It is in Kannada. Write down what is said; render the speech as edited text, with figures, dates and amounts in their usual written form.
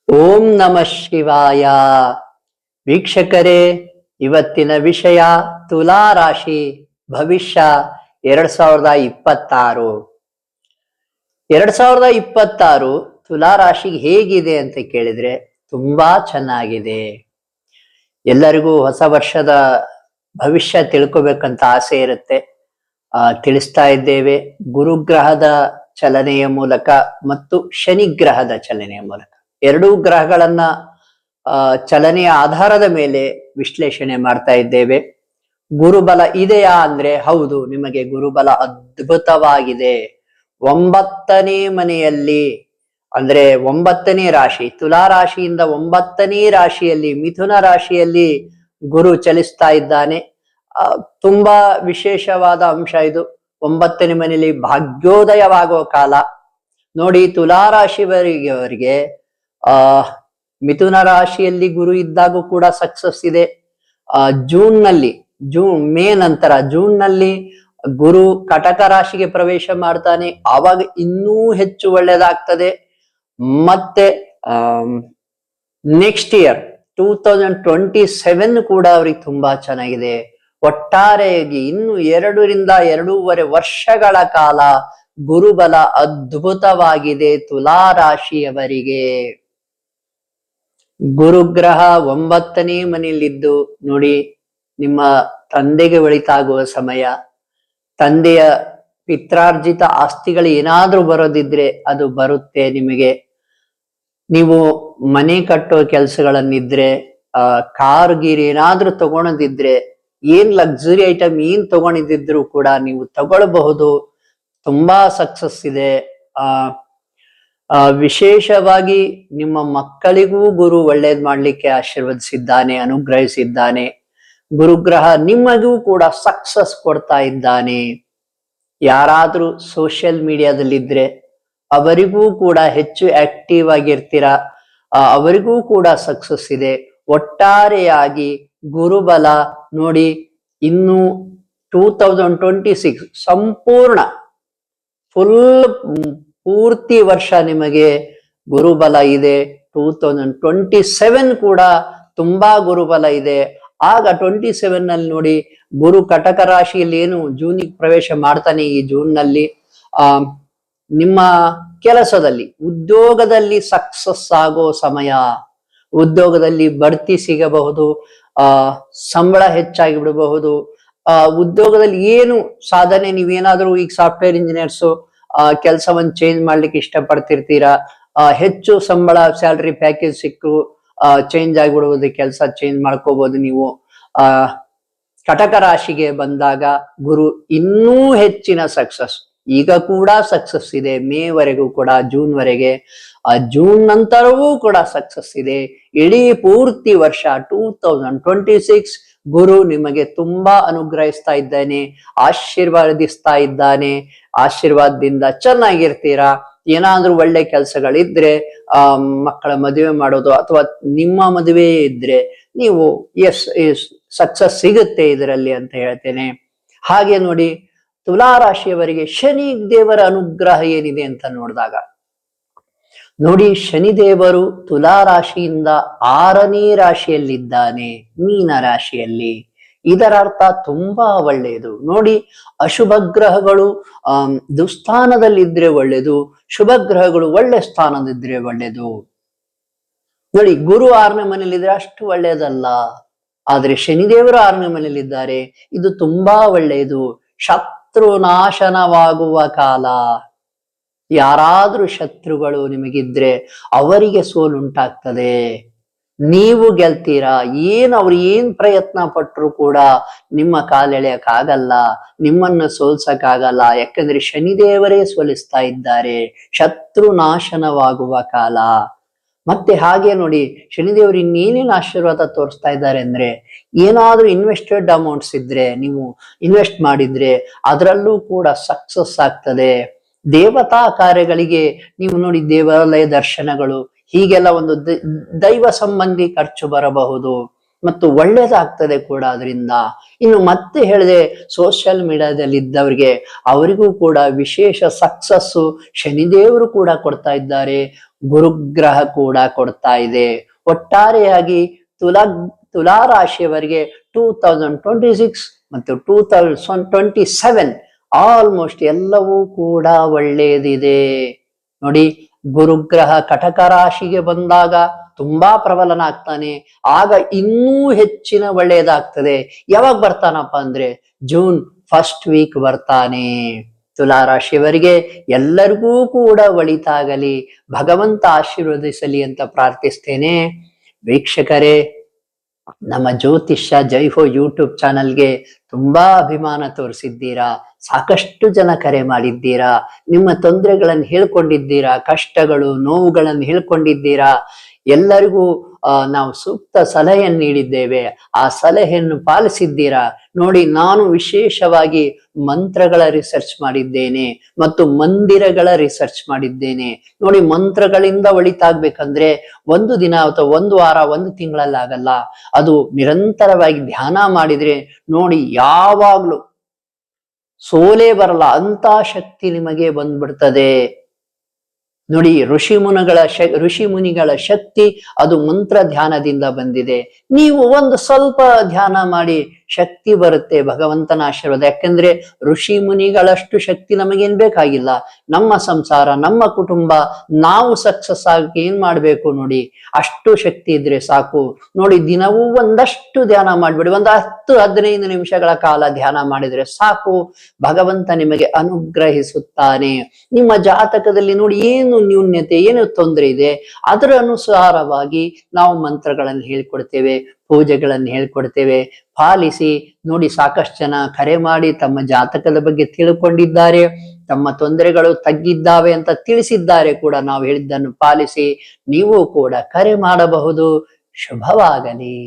ಓಂ ನಮಃ ಶಿವಾಯ. ವೀಕ್ಷಕರೇ, ಇವತ್ತಿನ ವಿಷಯ ತುಲಾ ರಾಶಿ ಭವಿಷ್ಯ 2026. 2026 ತುಲಾ ರಾಶಿಗೆ ಹೇಗಿದೆ ಅಂತ ಕೇಳಿದ್ರೆ ತುಂಬಾ ಚೆನ್ನಾಗಿದೆ. ಎಲ್ಲರಿಗೂ ಹೊಸ ವರ್ಷದ ಭವಿಷ್ಯ ತಿಳ್ಕೊಬೇಕಂತ ಆಸೆ ಇರುತ್ತೆ. ತಿಳಿಸ್ತಾ ಇದ್ದೇವೆ. ಗುರುಗ್ರಹದ ಚಲನೆಯ ಮೂಲಕ ಮತ್ತು ಶನಿ ಗ್ರಹದ ಚಲನೆಯ ಮೂಲಕ ಎರಡೂ ಗ್ರಹಗಳನ್ನ ಚಲನೆಯ ಆಧಾರದ ಮೇಲೆ ವಿಶ್ಲೇಷಣೆ ಮಾಡ್ತಾ ಇದ್ದೇವೆ. ಗುರುಬಲ ಇದೆಯಾ ಅಂದ್ರೆ ಹೌದು, ನಿಮಗೆ ಗುರುಬಲ ಅದ್ಭುತವಾಗಿದೆ. 9ನೇ ಮನೆಯಲ್ಲಿ ಅಂದ್ರೆ 9ನೇ ರಾಶಿ, ತುಲಾ ರಾಶಿಯಿಂದ 9ನೇ ರಾಶಿಯಲ್ಲಿ, ಮಿಥುನ ರಾಶಿಯಲ್ಲಿ ಗುರು ಚಲಿಸ್ತಾ ಇದ್ದಾನೆ. ತುಂಬಾ ವಿಶೇಷವಾದ ಅಂಶ ಇದು. 9ನೇ ಮನೆಯಲ್ಲಿ ಭಾಗ್ಯೋದಯವಾಗುವ ಕಾಲ ನೋಡಿ. ತುಲಾ ರಾಶಿಯವರಿಗೆ ಮಿಥುನ ರಾಶಿಯಲ್ಲಿ ಗುರು ಇದ್ದಾಗೂ ಕೂಡ ಸಕ್ಸಸ್ ಇದೆ. ಮೇ ನಂತರ ಜೂನ್ ನಲ್ಲಿ ಗುರು ಕಟಕ ರಾಶಿಗೆ ಪ್ರವೇಶ ಮಾಡ್ತಾನೆ. ಆವಾಗ ಇನ್ನೂ ಹೆಚ್ಚು ಒಳ್ಳೆಯದಾಗ್ತದೆ. ಮತ್ತೆ ನೆಕ್ಸ್ಟ್ ಇಯರ್ 2027 ಕೂಡ ಅವ್ರಿಗೆ ತುಂಬಾ ಚೆನ್ನಾಗಿದೆ. ಒಟ್ಟಾರೆಯಾಗಿ ಇನ್ನು 2 ರಿಂದ 2.5 ವರ್ಷಗಳ ಕಾಲ ಗುರುಬಲ ಅದ್ಭುತವಾಗಿದೆ ತುಲಾ ರಾಶಿಯವರಿಗೆ. ಗುರುಗ್ರಹ 9ನೇ ಮನೆಯಲ್ಲಿದ್ದು ನೋಡಿ, ನಿಮ್ಮ ತಂದೆಗೆ ಒಳಿತಾಗುವ ಸಮಯ. ತಂದೆಯ ಪಿತ್ರಾರ್ಜಿತ ಆಸ್ತಿಗಳು ಏನಾದ್ರೂ ಬರೋದಿದ್ರೆ ಅದು ಬರುತ್ತೆ ನಿಮಗೆ. ನೀವು ಮನೆ ಕಟ್ಟೋ ಕೆಲಸಗಳನ್ನಿದ್ರೆ, ಕಾರ್ ಗೀರ್ ಏನಾದ್ರೂ ತಗೊಳದಿದ್ರೆ, ಏನ್ ಲಕ್ಸುರಿ ಐಟಮ್ ಏನ್ ತಗೊಂಡಿದ್ರು ಕೂಡ ನೀವು ತಗೊಳ್ಬಹುದು. ತುಂಬಾ ಸಕ್ಸಸ್ ಇದೆ. ವಿಶೇಷವಾಗಿ ನಿಮ್ಮ ಮಕ್ಕಳಿಗೂ ಗುರು ಒಳ್ಳೇದ್ ಮಾಡ್ಲಿಕ್ಕೆ ಆಶೀರ್ವದಿಸಿದ್ದಾನೆ, ಅನುಗ್ರಹಿಸಿದ್ದಾನೆ. ಗುರುಗ್ರಹ ನಿಮಗೂ ಕೂಡ ಸಕ್ಸಸ್ ಕೊಡ್ತಾ ಇದ್ದಾನೆ. ಯಾರಾದ್ರೂ ಸೋಷಿಯಲ್ ಮೀಡಿಯಾದಲ್ಲಿದ್ರೆ ಅವರಿಗೂ ಕೂಡ ಹೆಚ್ಚು ಆಕ್ಟಿವ್ ಆಗಿರ್ತೀರಾ, ಅವರಿಗೂ ಕೂಡ ಸಕ್ಸಸ್ ಇದೆ. ಒಟ್ಟಾರೆಯಾಗಿ ಗುರುಬಲ ನೋಡಿ, ಇನ್ನು 2026 ಸಂಪೂರ್ಣ ಪೂರ್ತಿ ವರ್ಷ ನಿಮಗೆ ಗುರುಬಲ ಇದೆ. 2027 ಕೂಡ ತುಂಬಾ ಗುರುಬಲ ಇದೆ. ಆಗ 27 ನಲ್ಲಿ ನೋಡಿ, ಗುರು ಕಟಕ ರಾಶಿಯಲ್ಲಿ ಏನು ಜೂನಿಗೆ ಪ್ರವೇಶ ಮಾಡ್ತಾನೆ. ಈ ಜೂನ್ ನಲ್ಲಿ ನಿಮ್ಮ ಕೆಲಸದಲ್ಲಿ, ಉದ್ಯೋಗದಲ್ಲಿ ಸಕ್ಸಸ್ ಆಗೋ ಸಮಯ. ಉದ್ಯೋಗದಲ್ಲಿ ಬಡ್ತಿ ಸಿಗಬಹುದು, ಸಂಬಳ ಹೆಚ್ಚಾಗಿ ಬಿಡಬಹುದು. ಉದ್ಯೋಗದಲ್ಲಿ ಏನು ಸಾಧನೆ, ನೀವೇನಾದ್ರೂ ಈಗ ಸಾಫ್ಟ್ವೇರ್ ಇಂಜಿನಿಯರ್ಸು ಕೆಲಸವನ್ನು ಚೇಂಜ್ ಮಾಡ್ಲಿಕ್ಕೆ ಇಷ್ಟಪಡ್ತಿರ್ತೀರಾ. ಹೆಚ್ಚು ಸಂಬಳ, ಸ್ಯಾಲ್ರಿ ಪ್ಯಾಕೇಜ್ ಸಿಕ್ಕರು ಚೇಂಜ್ ಆಗಿಬಿಡುವುದು, ಕೆಲಸ ಚೇಂಜ್ ಮಾಡ್ಕೋಬಹುದು ನೀವು. ಕಟಕ ರಾಶಿಗೆ ಬಂದಾಗ ಗುರು ಇನ್ನೂ ಹೆಚ್ಚಿನ ಸಕ್ಸಸ್. ಈಗ ಕೂಡ ಸಕ್ಸಸ್ ಇದೆ, ಮೇವರೆಗೂ ಕೂಡ, ಜೂನ್ ವರೆಗೆ. ಜೂನ್ ನಂತರವೂ ಕೂಡ ಸಕ್ಸಸ್ ಇದೆ. ಇಡೀ ಪೂರ್ತಿ ವರ್ಷ 2026 ಗುರು ನಿಮಗೆ ತುಂಬಾ ಅನುಗ್ರಹಿಸ್ತಾ ಇದ್ದಾನೆ, ಆಶೀರ್ವಾದಿಸ್ತಾ ಇದ್ದಾನೆ. ಆಶೀರ್ವಾದದಿಂದ ಚೆನ್ನಾಗಿರ್ತೀರಾ. ಏನಾದ್ರೂ ಒಳ್ಳೆ ಕೆಲಸಗಳಿದ್ರೆ, ಮಕ್ಕಳ ಮದುವೆ ಮಾಡೋದು ಅಥವಾ ನಿಮ್ಮ ಮದುವೆ ಇದ್ರೆ ನೀವು ಸಕ್ಸಸ್ ಸಿಗುತ್ತೆ ಇದರಲ್ಲಿ ಅಂತ ಹೇಳ್ತೇನೆ. ಹಾಗೆ ನೋಡಿ, ತುಲಾ ರಾಶಿಯವರಿಗೆ ಶನಿ ದೇವರ ಅನುಗ್ರಹ ಏನಿದೆ ಅಂತ ನೋಡಿದಾಗ ನೋಡಿ, ಶನಿದೇವರು ತುಲಾ ರಾಶಿಯಿಂದ 6ನೇ ರಾಶಿಯಲ್ಲಿದ್ದಾನೆ, ಮೀನ ರಾಶಿಯಲ್ಲಿ. ಇದರ ಅರ್ಥ ತುಂಬಾ ಒಳ್ಳೆಯದು. ನೋಡಿ, ಅಶುಭ ಗ್ರಹಗಳು ದುಸ್ಥಾನದಲ್ಲಿದ್ರೆ ಒಳ್ಳೇದು, ಶುಭ ಗ್ರಹಗಳು ಒಳ್ಳೆ ಸ್ಥಾನದಿದ್ರೆ ಒಳ್ಳೇದು. ನೋಡಿ, ಗುರು 6ನೇ ಮನೆಯಲ್ಲಿದ್ರೆ ಅಷ್ಟು ಒಳ್ಳೆಯದಲ್ಲ. ಆದ್ರೆ ಶನಿದೇವರು 6ನೇ ಮನೆಯಲ್ಲಿದ್ದಾರೆ, ಇದು ತುಂಬಾ ಒಳ್ಳೆಯದು. ಶತ್ರು ನಾಶನವಾಗುವ ಕಾಲ. ಯಾರಾದ್ರೂ ಶತ್ರುಗಳು ನಿಮಗಿದ್ರೆ ಅವರಿಗೆ ಸೋಲುಂಟಾಗ್ತದೆ, ನೀವು ಗೆಲ್ತೀರಾ. ಅವ್ರು ಏನ್ ಪ್ರಯತ್ನ ಪಟ್ರು ಕೂಡ ನಿಮ್ಮ ಕಾಲೆಳೆಯಕ್ಕಾಗಲ್ಲ, ನಿಮ್ಮನ್ನ ಸೋಲ್ಸಕ್ಕಾಗಲ್ಲ. ಯಾಕಂದ್ರೆ ಶನಿದೇವರೇ ಸೋಲಿಸ್ತಾ ಇದ್ದಾರೆ. ಶತ್ರು ನಾಶನವಾಗುವ ಕಾಲ. ಮತ್ತೆ ಹಾಗೆ ನೋಡಿ, ಶನಿದೇವರು ಇನ್ನೇನೇನು ಆಶೀರ್ವಾದ ತೋರಿಸ್ತಾ ಇದ್ದಾರೆ ಅಂದ್ರೆ, ಏನಾದ್ರೂ ಇನ್ವೆಸ್ಟೆಡ್ ಅಮೌಂಟ್ಸ್ ಇದ್ರೆ, ನೀವು ಇನ್ವೆಸ್ಟ್ ಮಾಡಿದ್ರೆ ಅದರಲ್ಲೂ ಕೂಡ ಸಕ್ಸಸ್ ಆಗ್ತದೆ. ದೇವತಾ ಕಾರ್ಯಗಳಿಗೆ ನೀವು ನೋಡಿ, ದೇವಾಲಯ ದರ್ಶನಗಳು, ಹೀಗೆಲ್ಲ ಒಂದು ದೈವ ಸಂಬಂಧಿ ಖರ್ಚು ಬರಬಹುದು ಮತ್ತು ಒಳ್ಳೇದಾಗ್ತದೆ ಕೂಡ ಅದರಿಂದ. ಇನ್ನು ಮತ್ತೆ ಹೇಳಿದೆ, ಸೋಷಿಯಲ್ ಮೀಡಿಯಾದಲ್ಲಿ ಇದ್ದವ್ರಿಗೆ ಅವರಿಗೂ ಕೂಡ ವಿಶೇಷ ಸಕ್ಸಸ್ಸು ಶನಿದೇವರು ಕೂಡ ಕೊಡ್ತಾ ಇದ್ದಾರೆ. ಗುರುಗ್ರಹ ಕೂಡ ಕೊಡ್ತಾ ಇದೆ. ಒಟ್ಟಾರೆಯಾಗಿ ತುಲಾ ರಾಶಿಯವರಿಗೆ 2026 ಮತ್ತು 2027 ಆಲ್ಮೋಸ್ಟ್ ಎಲ್ಲವೂ ಕೂಡ ಒಳ್ಳೆಯದಿದೆ. ನೋಡಿ, ಗುರುಗ್ರಹ ಕಟಕ ರಾಶಿಗೆ ಬಂದಾಗ ತುಂಬಾ ಪ್ರಬಲನಾಗ್ತಾನೆ. ಆಗ ಇನ್ನೂ ಹೆಚ್ಚಿನ ಒಳ್ಳೆಯದಾಗ್ತದೆ. ಯಾವಾಗ ಬರ್ತಾನಪ್ಪ ಅಂದ್ರೆ ಜೂನ್ ಫಸ್ಟ್ ವೀಕ್ ಬರ್ತಾನೆ. ತುಲಾ ರಾಶಿಯವರಿಗೆ ಎಲ್ಲರಿಗೂ ಕೂಡ ಒಳಿತಾಗಲಿ, ಭಗವಂತ ಆಶೀರ್ವದಿಸಲಿ ಅಂತ ಪ್ರಾರ್ಥಿಸ್ತೇನೆ. ವೀಕ್ಷಕರೇ, ನಮ್ಮ ಜ್ಯೋತಿಷ್ಯ ಜೈಹೋ ಯೂಟ್ಯೂಬ್ ಚಾನಲ್ಗೆ ತುಂಬಾ ಅಭಿಮಾನ ತೋರಿಸಿದ್ದೀರಾ. ಸಾಕಷ್ಟು ಜನ ಕರೆ ಮಾಡಿದ್ದೀರಾ, ನಿಮ್ಮ ತೊಂದರೆಗಳನ್ನು ಹೇಳ್ಕೊಂಡಿದ್ದೀರಾ, ಕಷ್ಟಗಳು ನೋವುಗಳನ್ನು ಹೇಳ್ಕೊಂಡಿದ್ದೀರಾ. ಎಲ್ಲರಿಗೂ ನಾವು ಸೂಕ್ತ ಸಲಹೆಯನ್ನು ನೀಡಿದ್ದೇವೆ. ಆ ಸಲಹೆಯನ್ನು ಪಾಲಿಸಿದ್ದೀರಾ. ನೋಡಿ, ನಾನು ವಿಶೇಷವಾಗಿ ಮಂತ್ರಗಳ ರಿಸರ್ಚ್ ಮಾಡಿದ್ದೇನೆ ಮತ್ತು ಮಂದಿರಗಳ ರಿಸರ್ಚ್ ಮಾಡಿದ್ದೇನೆ. ನೋಡಿ, ಮಂತ್ರಗಳಿಂದ ಒಳಿತಾಗ್ಬೇಕಂದ್ರೆ ಒಂದು ದಿನ ಅಥವಾ ಒಂದು ವಾರ, ಒಂದು ತಿಂಗಳಲ್ಲಾಗಲ್ಲ. ಅದು ನಿರಂತರವಾಗಿ ಧ್ಯಾನ ಮಾಡಿದ್ರೆ ನೋಡಿ ಯಾವಾಗ್ಲೂ ಸೋಲೇ ಬರಲ್ಲ, ಅಂತ ಶಕ್ತಿ ನಿಮಗೆ ಬಂದ್ಬಿಡ್ತದೆ. ನೋಡಿ, ಋಷಿ ಮುನಿಗಳ ಶಕ್ತಿ ಅದು ಮಂತ್ರ ಧ್ಯಾನದಿಂದ ಬಂದಿದೆ. ನೀವು ಒಂದು ಸ್ವಲ್ಪ ಧ್ಯಾನ ಮಾಡಿ, ಶಕ್ತಿ ಬರುತ್ತೆ, ಭಗವಂತನ ಆಶೀರ್ವಾದ. ಯಾಕಂದ್ರೆ ಋಷಿ ಮುನಿಗಳಷ್ಟು ಶಕ್ತಿ ನಮಗೇನ್ ಬೇಕಾಗಿಲ್ಲ. ನಮ್ಮ ಸಂಸಾರ, ನಮ್ಮ ಕುಟುಂಬ, ನಾವು ಸಕ್ಸಸ್ ಆಗಿ ಏನ್ ಮಾಡ್ಬೇಕು ನೋಡಿ, ಅಷ್ಟು ಶಕ್ತಿ ಇದ್ರೆ ಸಾಕು. ನೋಡಿ, ದಿನವೂ ಒಂದಷ್ಟು ಧ್ಯಾನ ಮಾಡ್ಬಿಡಿ. ಒಂದು 10-15 ನಿಮಿಷಗಳ ಕಾಲ ಧ್ಯಾನ ಮಾಡಿದ್ರೆ ಸಾಕು, ಭಗವಂತ ನಿಮಗೆ ಅನುಗ್ರಹಿಸುತ್ತಾನೆ. ನಿಮ್ಮ ಜಾತಕದಲ್ಲಿ ನೋಡಿ ಏನು ನ್ಯೂನ್ಯತೆ, ಏನು ತೊಂದರೆ ಇದೆ, ಅದರ ಅನುಸಾರವಾಗಿ ನಾವು ಮಂತ್ರಗಳನ್ನು ಹೇಳ್ಕೊಡ್ತೇವೆ, ಪೂಜೆಗಳನ್ನು ಹೇಳ್ಕೊಡ್ತೇವೆ. ಪಾಲಿಸಿ. ನೋಡಿ, ಸಾಕಷ್ಟು ಜನ ಕರೆ ಮಾಡಿ ತಮ್ಮ ಜಾತಕದ ಬಗ್ಗೆ ತಿಳ್ಕೊಂಡಿದ್ದಾರೆ, ತಮ್ಮ ತೊಂದರೆಗಳು ತಗ್ಗಿದ್ದಾವೆ ಅಂತ ತಿಳಿಸಿದ್ದಾರೆ ಕೂಡ. ನಾವು ಹೇಳಿದ್ದನ್ನು ಪಾಲಿಸಿ ನೀವು ಕೂಡ ಕರೆ ಮಾಡಬಹುದು. ಶುಭವಾಗಲಿ.